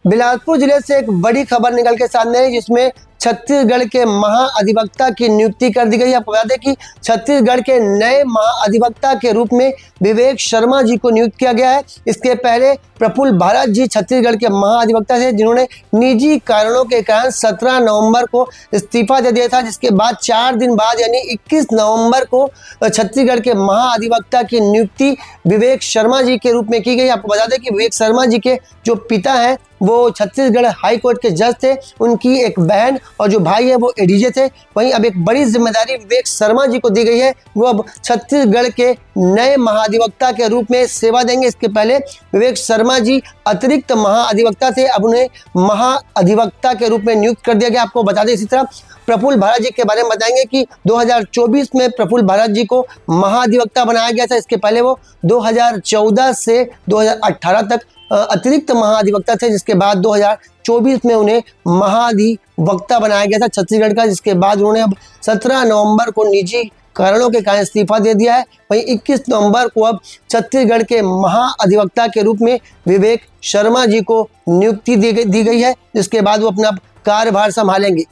बिलासपुर जिले से एक बड़ी खबर निकल के सामने है, जिसमें छत्तीसगढ़ के महाअधिवक्ता की नियुक्ति कर दी गई है। आपको बता दें कि छत्तीसगढ़ के नए महाअधिवक्ता के रूप में विवेक शर्मा जी को नियुक्त किया गया है। इसके पहले प्रफुल्ल भारत जी छत्तीसगढ़ के महाअधिवक्ता थे, जिन्होंने निजी कारणों के कारण 17 नवंबर को इस्तीफा दे दिया था, जिसके बाद 4 दिन बाद यानी 21 नवंबर को छत्तीसगढ़ के महाअधिवक्ता की नियुक्ति विवेक शर्मा जी के रूप में की गई। आपको बता दें कि विवेक शर्मा जी के जो पिता हैं वो छत्तीसगढ़ हाई कोर्ट के जज थे, उनकी एक बहन और जो भाई है वो एडीजे थे। वहीं अब एक बड़ी जिम्मेदारी विवेक शर्मा जी को दी गई है, वो अब छत्तीसगढ़ के नए महाअधिवक्ता के रूप में सेवा देंगे। इसके पहले विवेक शर्मा जी अतिरिक्त महाअधिवक्ता थे, अब उन्हें महाअधिवक्ता के रूप में नियुक्त कर दिया गया। आपको बता दें इसी तरह प्रफुल्ल भारत जी के बारे में बताएंगे कि 2024 में प्रफुल्ल भारत जी को महाअधिवक्ता बनाया गया था। इसके पहले वो 2014 से 2018 तक अतिरिक्त महाअधिवक्ता थे, जिसके बाद 2024 में उन्हें महाअधिवक्ता बनाया गया था छत्तीसगढ़ का, जिसके बाद उन्होंने अब 17 नवंबर को निजी कारणों के कारण इस्तीफा दे दिया है। वहीं 21 नवंबर को अब छत्तीसगढ़ के महाअधिवक्ता के रूप में विवेक शर्मा जी को नियुक्ति दी गई है, जिसके बाद वो अपना कार्यभार संभालेंगे।